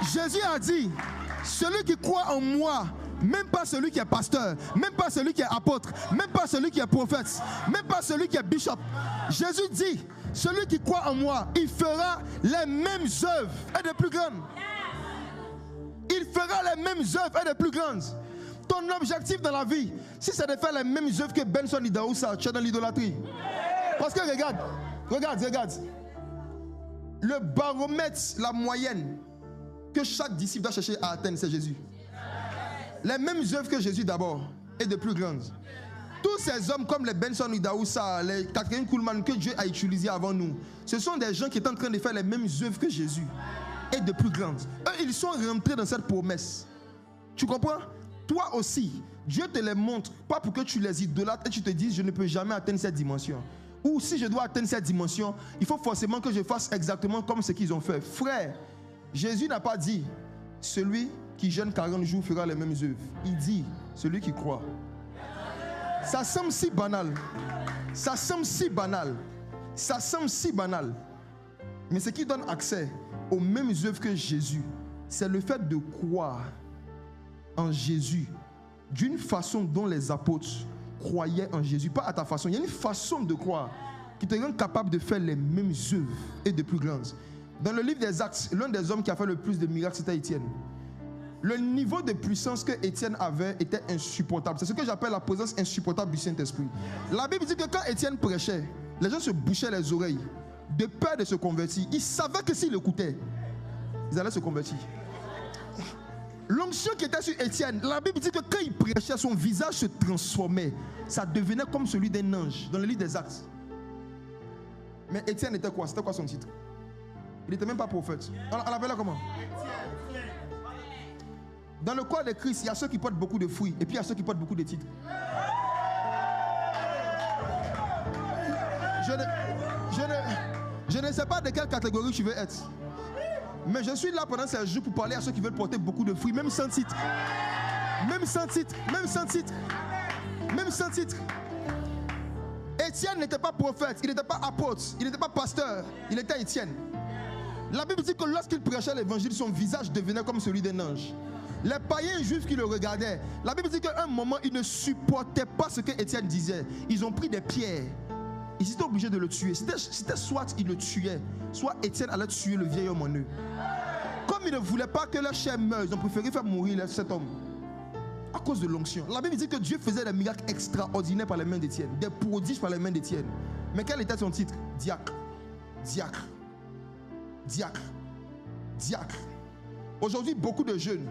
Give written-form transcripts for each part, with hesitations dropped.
Jésus a dit, celui qui croit en moi, même pas celui qui est pasteur, même pas celui qui est apôtre, même pas celui qui est prophète, même pas celui qui est bishop. Jésus dit, celui qui croit en moi, il fera les mêmes œuvres et de plus grandes. Il fera les mêmes œuvres et de plus grandes. Ton objectif dans la vie, si c'est de faire les mêmes œuvres que Benson Idaoussa, tu es dans l'idolâtrie. Parce que regarde. Le baromètre, la moyenne que chaque disciple doit chercher à atteindre, c'est Jésus. Les mêmes œuvres que Jésus d'abord et de plus grandes. Tous ces hommes comme les Benson Idaoussa, les Catherine Kuhlman que Dieu a utilisés avant nous, ce sont des gens qui sont en train de faire les mêmes œuvres que Jésus et de plus grandes. Eux, ils sont rentrés dans cette promesse. Tu comprends? Toi aussi, Dieu te les montre, pas pour que tu les idolâtres et tu te dises je ne peux jamais atteindre cette dimension. Ou si je dois atteindre cette dimension, il faut forcément que je fasse exactement comme ce qu'ils ont fait. Frère, Jésus n'a pas dit celui qui jeûne 40 jours fera les mêmes œuvres. Il dit celui qui croit. Ça semble si banal. Ça semble si banal. Ça semble si banal. Mais ce qui donne accès aux mêmes œuvres que Jésus, c'est le fait de croire en Jésus d'une façon dont les apôtres croyaient en Jésus, pas à ta façon. Il y a une façon de croire qui te rend capable de faire les mêmes œuvres et de plus grandes. Dans le livre des Actes, l'un des hommes qui a fait le plus de miracles, c'était Étienne. Le niveau de puissance que Étienne avait était insupportable. C'est ce que j'appelle la présence insupportable du Saint-Esprit. La Bible dit que quand Étienne prêchait, les gens se bouchaient les oreilles de peur de se convertir. Ils savaient que s'ils l'écoutaient, ils allaient se convertir. L'onction qui était sur Étienne, la Bible dit que quand il prêchait, son visage se transformait. Ça devenait comme celui d'un ange dans le livre des Actes. Mais Étienne était quoi? C'était quoi son titre? Il n'était même pas prophète. On l'appelait comment? Dans le corps de Christ, il y a ceux qui portent beaucoup de fruits et puis il y a ceux qui portent beaucoup de titres. Je ne sais pas de quelle catégorie tu veux être. Mais je suis là pendant ces jours pour parler à ceux qui veulent porter beaucoup de fruits, même sans titre. Même sans titre. Même sans titre. Même sans titre. Étienne n'était pas prophète, il n'était pas apôtre, il n'était pas pasteur, il était Étienne. La Bible dit que lorsqu'il prêchait l'évangile, son visage devenait comme celui d'un ange. Les païens juifs qui le regardaient, la Bible dit qu'à un moment, ils ne supportaient pas ce que Étienne disait. Ils ont pris des pierres. Ils étaient obligés de le tuer. C'était soit ils le tuaient, soit Étienne allait tuer le vieil homme en eux. Comme ils ne voulaient pas que leur chair meure, ils ont préféré faire mourir cet homme. À cause de l'onction. La Bible dit que Dieu faisait des miracles extraordinaires par les mains d'Étienne, des prodiges par les mains d'Étienne. Mais quel était son titre? Diacre. Diacre. Diacre. Diacre. Aujourd'hui, beaucoup de jeunes,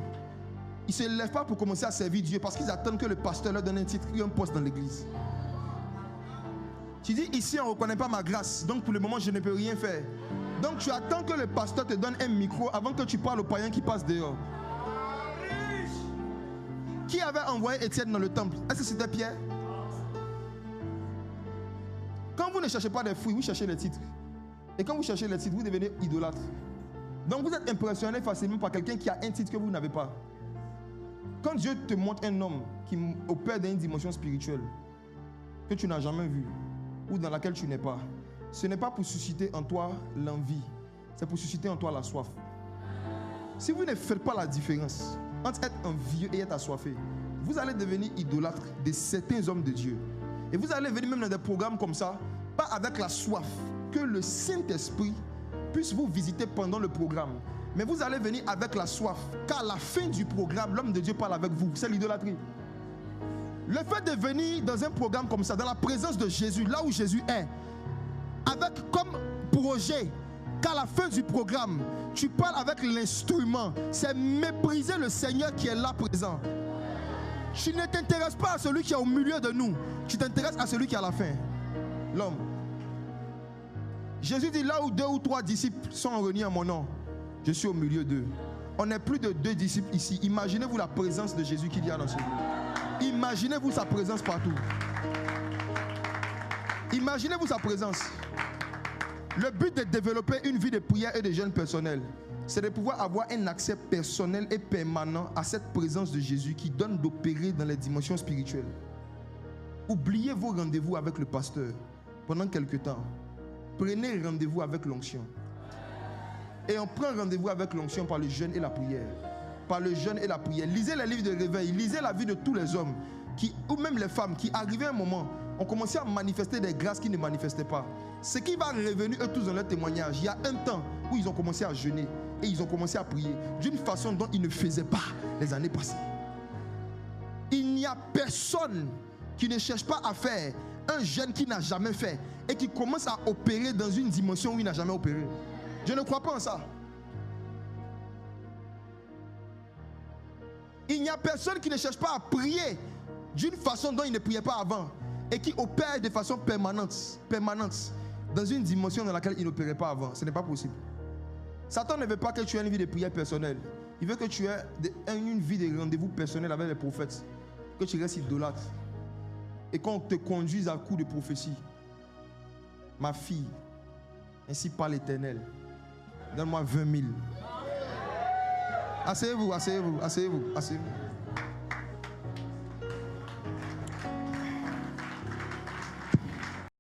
ils ne se lèvent pas pour commencer à servir Dieu parce qu'ils attendent que le pasteur leur donne un titre et un poste dans l'église. Tu dis, ici on ne reconnaît pas ma grâce, donc pour le moment je ne peux rien faire. Donc tu attends que le pasteur te donne un micro avant que tu parles aux païens qui passent dehors. Qui avait envoyé Étienne dans le temple? Est-ce que c'était Pierre? Quand vous ne cherchez pas des fruits, vous cherchez les titres. Et quand vous cherchez les titres, vous devenez idolâtre. Donc vous êtes impressionné facilement par quelqu'un qui a un titre que vous n'avez pas. Quand Dieu te montre un homme qui opère dans une dimension spirituelle que tu n'as jamais vue ou dans laquelle tu n'es pas, ce n'est pas pour susciter en toi l'envie, c'est pour susciter en toi la soif. Si vous ne faites pas la différence entre être envieux et être assoiffé, vous allez devenir idolâtre de certains hommes de Dieu. Et vous allez venir même dans des programmes comme ça, pas avec la soif, que le Saint-Esprit puisse vous visiter pendant le programme. Mais vous allez venir avec la soif, car à la fin du programme, l'homme de Dieu parle avec vous. C'est l'idolâtrie. Le fait de venir dans un programme comme ça, dans la présence de Jésus, là où Jésus est, avec comme projet qu'à la fin du programme, tu parles avec l'instrument, c'est mépriser le Seigneur qui est là présent. Tu ne t'intéresses pas à celui qui est au milieu de nous, tu t'intéresses à celui qui est à la fin, l'homme. Jésus dit, là où 2 ou 3 disciples sont réunis en mon nom, je suis au milieu d'eux. On n'est plus de 2 disciples ici. Imaginez-vous la présence de Jésus qu'il y a dans ce lieu. Imaginez-vous sa présence partout. Imaginez-vous sa présence. Le but de développer une vie de prière et de jeûne personnel, c'est de pouvoir avoir un accès personnel et permanent à cette présence de Jésus qui donne d'opérer dans les dimensions spirituelles. Oubliez vos rendez-vous avec le pasteur pendant quelque temps. Prenez rendez-vous avec l'onction. Et on prend rendez-vous avec l'onction par le jeûne et la prière. Par le jeûne et la prière. Lisez les livres de réveil, lisez la vie de tous les hommes, ou même les femmes, qui arrivaient à un moment, ont commencé à manifester des grâces qu'ils ne manifestaient pas. Ce qui va revenir eux tous dans leur témoignage. Il y a un temps où ils ont commencé à jeûner et ils ont commencé à prier d'une façon dont ils ne faisaient pas les années passées. Il n'y a personne qui ne cherche pas à faire un jeûne qu'il n'a jamais fait et qui commence à opérer dans une dimension où il n'a jamais opéré. Je ne crois pas en ça. Il n'y a personne qui ne cherche pas à prier d'une façon dont il ne priait pas avant et qui opère de façon permanente dans une dimension dans laquelle il n'opérait pas avant. Ce n'est pas possible. Satan ne veut pas que tu aies une vie de prière personnelle. Il veut que tu aies une vie de rendez-vous personnel avec les prophètes. Que tu restes idolâtre. Et qu'on te conduise à coup de prophétie. Ma fille, ainsi parle l'Éternel. Donne-moi 20 000. Asseyez-vous, asseyez-vous, asseyez-vous, asseyez-vous.